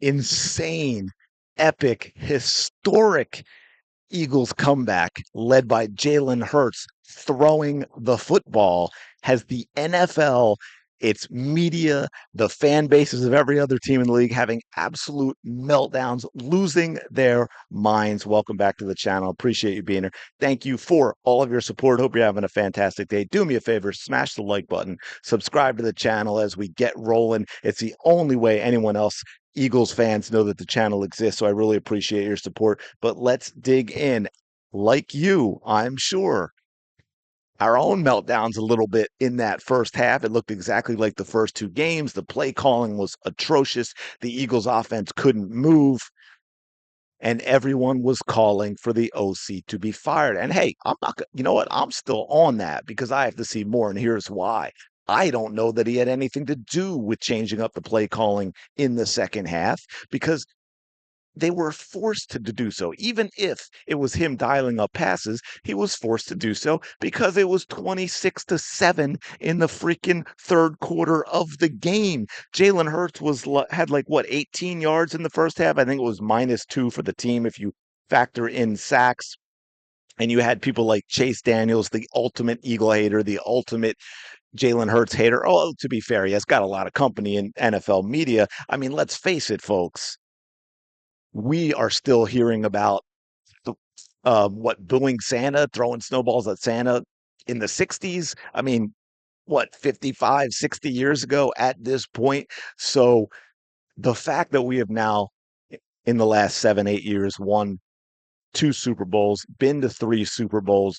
insane, epic, historic Eagles comeback led by Jalen Hurts throwing the football has the NFL, its media, the fan bases of every other team in the league having absolute meltdowns, losing their minds. Welcome back to the channel. Appreciate you being here. Thank you for all of your support. Hope you're having a fantastic day. Do me a favor, smash the like button, subscribe to the channel as we get rolling. It's the only way anyone else Eagles fans know that the channel exists. So I really appreciate your support. But let's dig in. Like you, I'm sure, our own meltdowns a little bit in that first half. It looked exactly like the first two games. The play calling was atrocious. The Eagles offense couldn't move, and everyone was calling for the OC to be fired. And hey, I'm not, you know what? I'm still on that because I have to see more. And here's why. I don't know that he had anything to do with changing up the play calling in the second half because they were forced to do so. Even if it was him dialing up passes, he was forced to do so because it was 26-7 in the freaking third quarter of the game. Jalen Hurts had like what 18 yards in the first half. I think it was -2 for the team if you factor in sacks. And you had people like Chase Daniels, the ultimate Eagle hater, the ultimate Jalen Hurts hater. Oh, to be fair, he has got a lot of company in NFL media. I mean, let's face it, folks, we are still hearing about the, what, booing Santa, throwing snowballs at Santa in the 60s. I mean, what, 55, 60 years ago at this point. So the fact that we have now, in the last 7, 8 years, won two Super Bowls, been to three Super Bowls,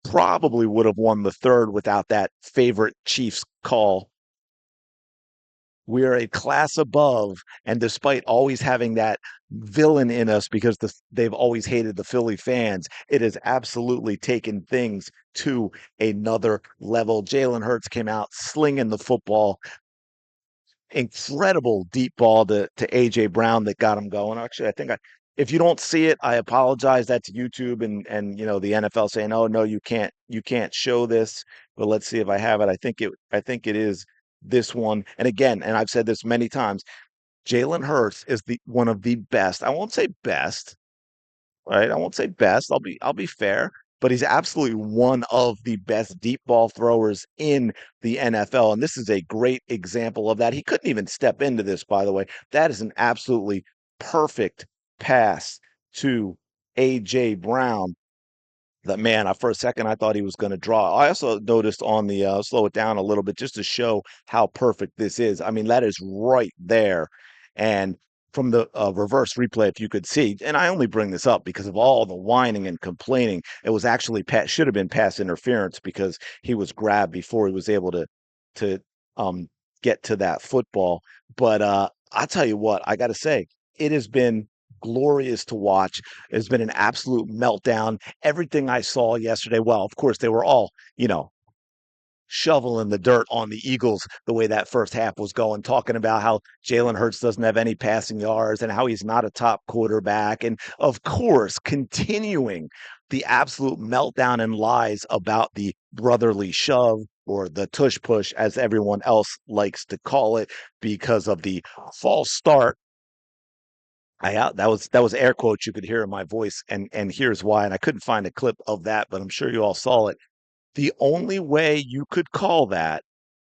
probably would have won the third without that favorite Chiefs call. We are a class above, and despite always having that villain in us because they've always hated the Philly fans, it has absolutely taken things to another level. Jalen Hurts came out slinging the football, incredible deep ball to AJ Brown that got him going. Actually, if you don't see it, I apologize. That's YouTube and the NFL saying, "Oh no, you can't show this." But let's see if I have it. I think it is this one. And again, and I've said this many times, Jalen Hurts is the one of the best. I won't say best, right? I won't say best. I'll be fair, but he's absolutely one of the best deep ball throwers in the NFL. And this is a great example of that. He couldn't even step into this, by the way. That is an absolutely perfect pass to AJ Brown. That man, for a second, I thought he was going to draw. I also noticed on the slow it down a little bit just to show how perfect this is. I mean, that is right there. And from the reverse replay, if you could see, and I only bring this up because of all the whining and complaining, it was actually should have been pass interference because he was grabbed before he was able to um, get to that football. But I tell you what, I got to say, it has been glorious to watch. It's been an absolute meltdown. Everything I saw yesterday, well, of course, they were all, shoveling the dirt on the Eagles the way that first half was going, talking about how Jalen Hurts doesn't have any passing yards and how he's not a top quarterback. And of course, continuing the absolute meltdown and lies about the brotherly shove or the tush push, as everyone else likes to call it, because of the false start. That was air quotes you could hear in my voice, and here's why. And I couldn't find a clip of that, but I'm sure you all saw it. The only way you could call that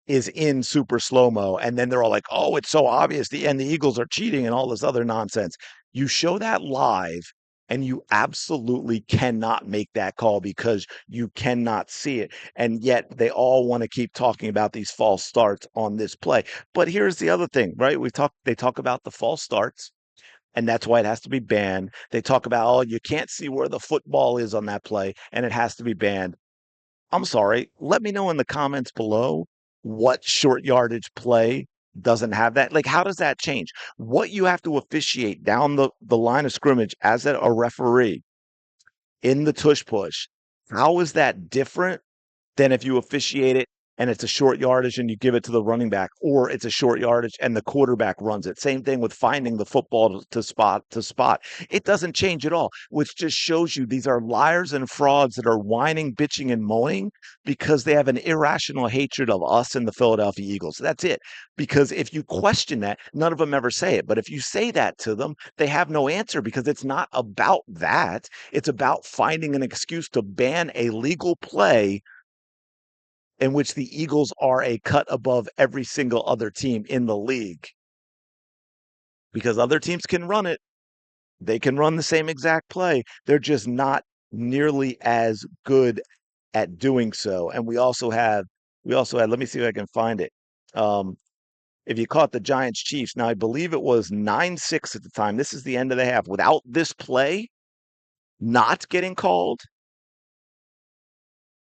is in super slow mo, and then they're all like, "Oh, it's so obvious. The Eagles are cheating and all this other nonsense." You show that live, and you absolutely cannot make that call because you cannot see it. And yet they all want to keep talking about these false starts on this play. But here's the other thing, right? They talk about the false starts and that's why it has to be banned. They talk about, oh, you can't see where the football is on that play, and it has to be banned. I'm sorry. Let me know in the comments below what short yardage play doesn't have that. Like, how does that change? What you have to officiate down the line of scrimmage as a referee in the tush push, how is that different than if you officiate it and it's a short yardage and you give it to the running back, or it's a short yardage and the quarterback runs it. Same thing with finding the football to spot to spot. It doesn't change at all, which just shows you these are liars and frauds that are whining, bitching, and moaning because they have an irrational hatred of us and the Philadelphia Eagles. That's it. Because if you question that, none of them ever say it. But if you say that to them, they have no answer because it's not about that. It's about finding an excuse to ban a legal play in which the Eagles are a cut above every single other team in the league because other teams can run it. They can run the same exact play. They're just not nearly as good at doing so. And we also had, let me see if I can find it. Um, if you caught the Giants Chiefs, now I believe it was 9-6 at the time. This is the end of the half. Without this play not getting called,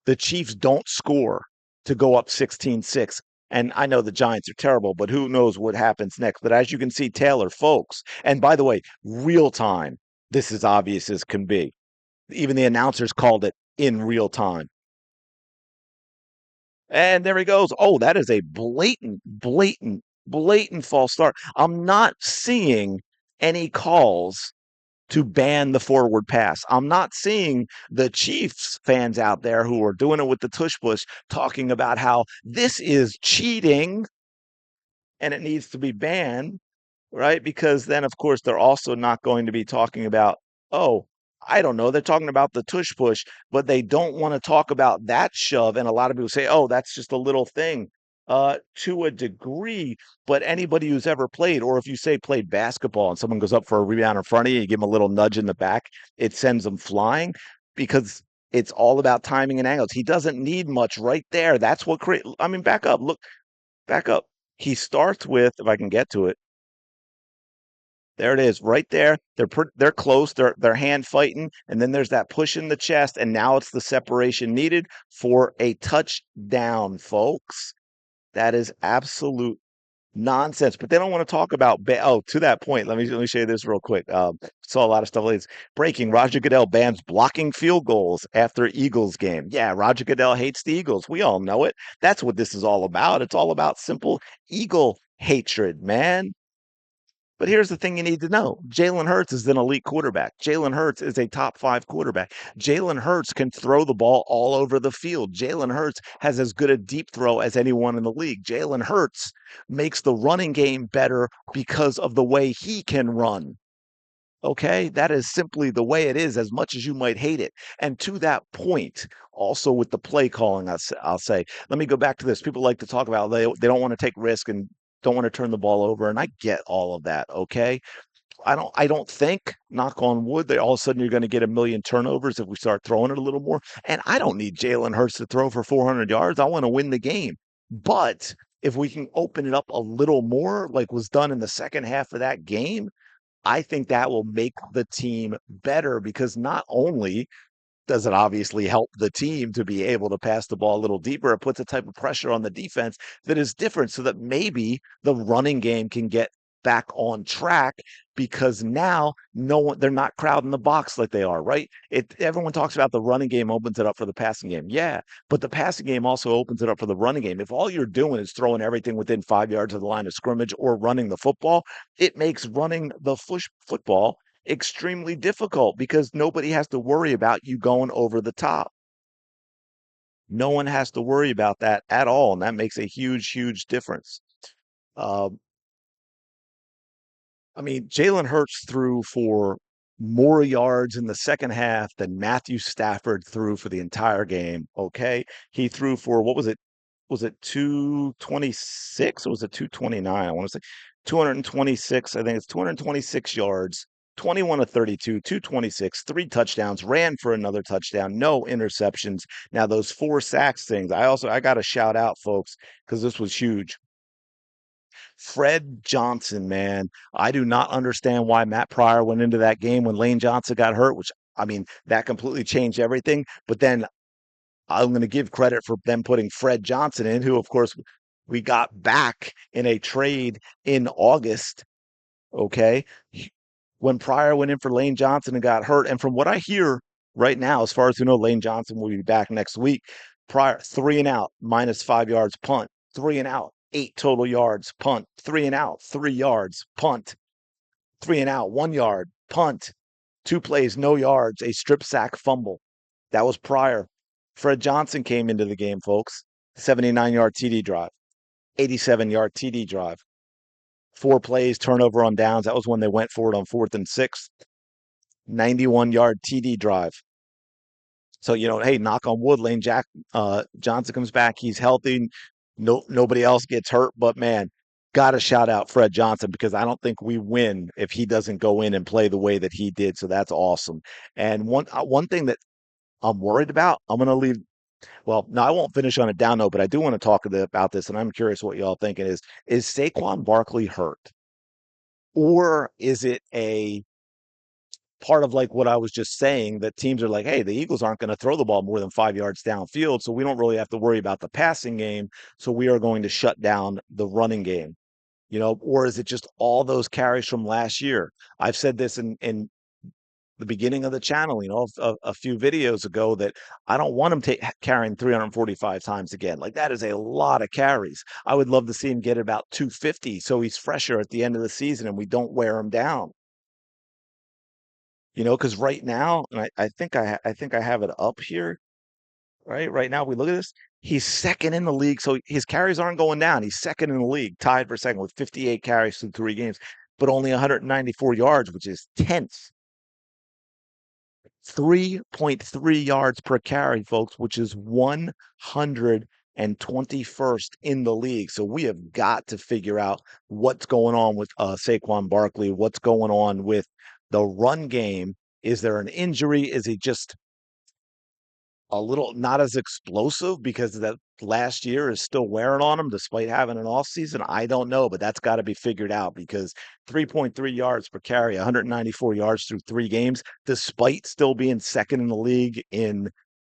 the Chiefs don't score to go up 16-6. And I know the Giants are terrible, but who knows what happens next. But as you can see, Taylor, folks, and by the way, real time, this is obvious as can be. Even the announcers called it in real time. And there he goes. Oh, that is a blatant false start. I'm not seeing any calls to ban the forward pass. I'm not seeing the Chiefs fans out there who are doing it with the tush push talking about how this is cheating and it needs to be banned, right? Because then, of course, they're also not going to be talking about, oh, I don't know. They're talking about the tush push, but they don't want to talk about that shove. And a lot of people say, oh, that's just a little thing. To a degree, but anybody who's ever played, or if you say played basketball and someone goes up for a rebound in front of you, you give them a little nudge in the back, it sends them flying because it's all about timing and angles. He doesn't need much right there. That's what create. I mean, back up. Look, back up. He starts with, if I can get to it, there it is, right there. They're close. They're hand fighting, and then there's that push in the chest, and now it's the separation needed for a touchdown, folks. That is absolute nonsense. But they don't want to talk about. Oh, to that point, let me show you this real quick. Saw a lot of stuff. Like breaking. Roger Goodell bans blocking field goals after Eagles game. Yeah, Roger Goodell hates the Eagles. We all know it. That's what this is all about. It's all about simple Eagle hatred, man. But here's the thing you need to know. Jalen Hurts is an elite quarterback. Jalen Hurts is a top five quarterback. Jalen Hurts can throw the ball all over the field. Jalen Hurts has as good a deep throw as anyone in the league. Jalen Hurts makes the running game better because of the way he can run. Okay, that is simply the way it is, as much as you might hate it. And to that point, also with the play calling, I'll say, let me go back to this. People like to talk about they don't want to take risk and don't want to turn the ball over, and I get all of that. Okay, I don't think, knock on wood, that all of a sudden you're going to get a million turnovers if we start throwing it a little more. And I don't need Jalen Hurts to throw for 400 yards. I want to win the game. But if we can open it up a little more, like was done in the second half of that game, I think that will make the team better because not only does it obviously help the team to be able to pass the ball a little deeper, it puts a type of pressure on the defense that is different so that maybe the running game can get back on track because now no one they're not crowding the box like they are, right? Everyone talks about the running game opens it up for the passing game. Yeah, but the passing game also opens it up for the running game. If all you're doing is throwing everything within 5 yards of the line of scrimmage or running the football, it makes running the football extremely difficult because nobody has to worry about you going over the top. No one has to worry about that at all, and that makes a huge, huge difference. Uh, I mean, Jalen Hurts threw for more yards in the second half than Matthew Stafford threw for the entire game. Okay. He threw for what was it? Was it 226 or was it 229? I want to say 226. I think it's 226 yards, 21 to 32, 226, three touchdowns, ran for another touchdown, no interceptions. Now, those four sacks things, I got to shout out, folks, because this was huge. Fred Johnson, man. I do not understand why Matt Pryor went into that game when Lane Johnson got hurt, which I mean, that completely changed everything. But then I'm going to give credit for them putting Fred Johnson in, who, of course, we got back in a trade in August. Okay. When Pryor went in for Lane Johnson and got hurt. And from what I hear right now, as far as we know, Lane Johnson will be back next week. Prior, 3 and out, -5 yards, punt. 3 and out, 8 total yards, punt. 3 and out, 3 yards, punt. 3 and out, 1 yard, punt. 2 plays, no yards, a strip sack fumble. That was prior. Fred Johnson came into the game, folks. 79-yard TD drive, 87-yard TD drive. 4 plays, turnover on downs. That was when they went for it on 4th and 6. 91-yard TD drive. So, hey, knock on wood, Lane Jack Johnson comes back. He's healthy. Nobody else gets hurt. But man, gotta shout out Fred Johnson because I don't think we win if he doesn't go in and play the way that he did. So that's awesome. And one thing that I'm worried about, I'm gonna leave. Well, no, I won't finish on a down note, but I do want to talk about this, and I'm curious what y'all thinking is Saquon Barkley hurt, or is it a part of like what I was just saying that teams are like, hey, the Eagles aren't going to throw the ball more than 5 yards downfield, so we don't really have to worry about the passing game. So we are going to shut down the running game, or is it just all those carries from last year? I've said this in the beginning of the channel, a few videos ago that I don't want him carrying 345 times again. Like that is a lot of carries. I would love to see him get about 250 so he's fresher at the end of the season and we don't wear him down. Because right now, and I think I have it up here, right? Right now, we look at this. He's second in the league, so his carries aren't going down. He's second in the league, tied for second with 58 carries through 3 games, but only 194 yards, which is tenth. 3.3 yards per carry, folks, which is 121st in the league. So we have got to figure out what's going on with Saquon Barkley, what's going on with the run game. Is there an injury? Is he just a little not as explosive because that last year is still wearing on him despite having an off season? I don't know, but that's got to be figured out because 3.3 yards per carry, 194 yards through 3 games, despite still being second in the league in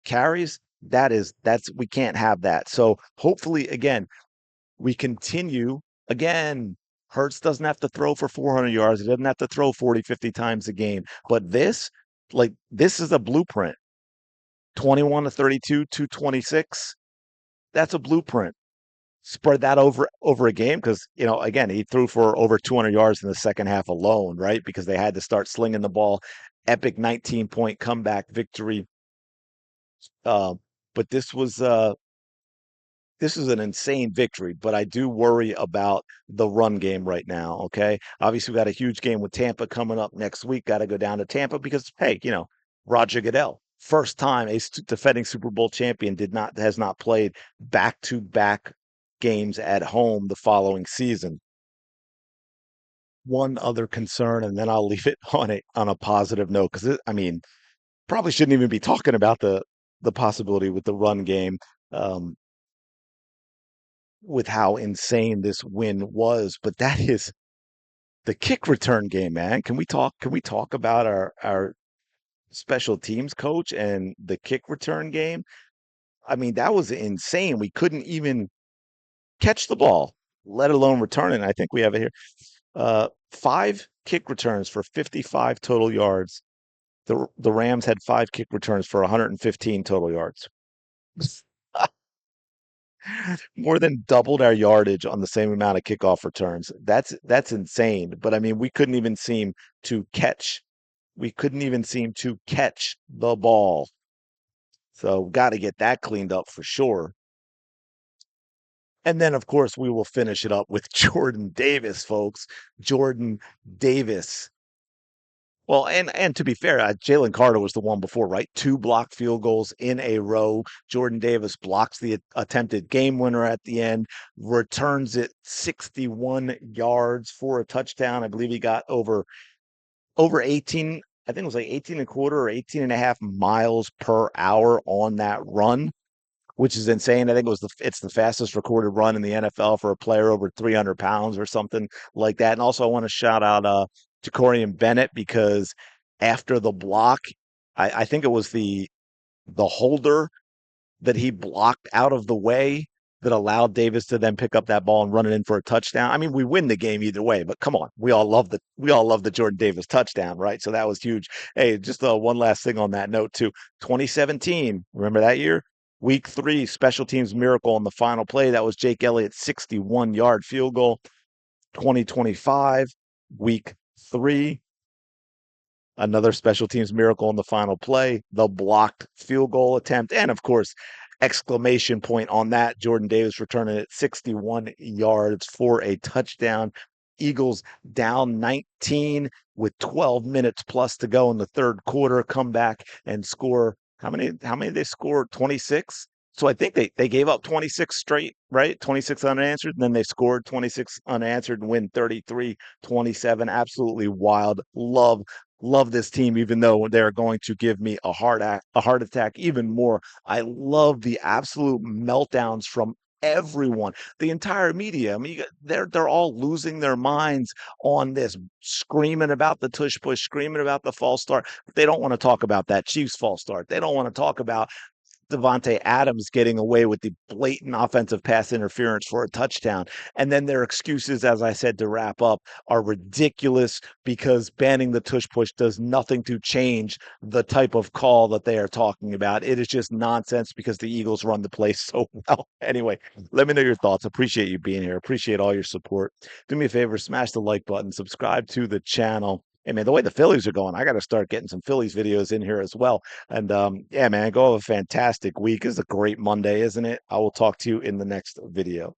carries, that's we can't have that. So hopefully again, we continue again. Hurts doesn't have to throw for 400 yards. He doesn't have to throw 40, 50 times a game. But this is a blueprint. 21 to 32, 226. That's a blueprint. Spread that over a game because, again, he threw for over 200 yards in the second half alone, right? Because they had to start slinging the ball. Epic 19-point comeback victory. Uh, but this is an insane victory, but I do worry about the run game right now. Okay. Obviously, we got a huge game with Tampa coming up next week. Got to go down to Tampa because, hey, Roger Goodell, first time a defending Super Bowl champion has not played back to back games at home the following season. One other concern, and then I'll leave it on a positive note because I mean, probably shouldn't even be talking about the possibility with the run game. Um, with how insane this win was, but that is the kick return game, man. Can we talk about our special teams coach and the kick return game? I mean, that was insane. We couldn't even catch the ball, let alone return it. And I think we have it here. 5 kick returns for 55 total yards. The Rams had 5 kick returns for 115 total yards. More than doubled our yardage on the same amount of kickoff returns. That's insane. But I mean, we couldn't even seem to catch the ball. So got to get that cleaned up for sure. And then of course we will finish it up with Jordan Davis, folks. Jordan Davis. Well, and to be fair, Jalen Carter was the one before, right? 2 blocked field goals in a row. Jordan Davis blocks the attempted game winner at the end, returns it 61 yards for a touchdown. I believe he got over 18. I think it was like 18 and a quarter or 18 and a half miles per hour on that run, which is insane. I think it's the fastest recorded run in the NFL for a player over 300 pounds or something like that. And also, I want to shout out Jacorian Bennett because after the block, I think it was the holder that he blocked out of the way that allowed Davis to then pick up that ball and run it in for a touchdown. I mean, we win the game either way, but come on, we all love the Jordan Davis touchdown, right? So that was huge. Hey, just one last thing on that note too. 2017, remember that year? Week 3, special teams miracle on the final play. That was Jake Elliott's 61-yard field goal. 2025, Week 3, another special teams miracle in the final play, the blocked field goal attempt, and of course, exclamation point on that. Jordan Davis returning it 61 yards for a touchdown. Eagles down 19 with 12 minutes plus to go in the third quarter, come back and score. How many they scored? 26. So I think they gave up 26 straight, right? 26 unanswered, and then they scored 26 unanswered and win 33-27. Absolutely wild. Love this team, even though they're going to give me a heart attack even more. I love the absolute meltdowns from everyone, the entire media. I mean, they're all losing their minds on this, screaming about the tush push, screaming about the false start. They don't want to talk about that Chiefs false start. They don't want to talk about Devontae Adams getting away with the blatant offensive pass interference for a touchdown. And then their excuses, as I said to wrap up, are ridiculous because banning the tush push does nothing to change the type of call that they are talking about. It is just nonsense because the Eagles run the place so well. Anyway, let me know your thoughts. Appreciate you being here. Appreciate all your support. Do me a favor, smash the like button, subscribe to the channel. Hey man, the way the Phillies are going, I got to start getting some Phillies videos in here as well. And yeah, man, go have a fantastic week. It's a great Monday, isn't it? I will talk to you in the next video.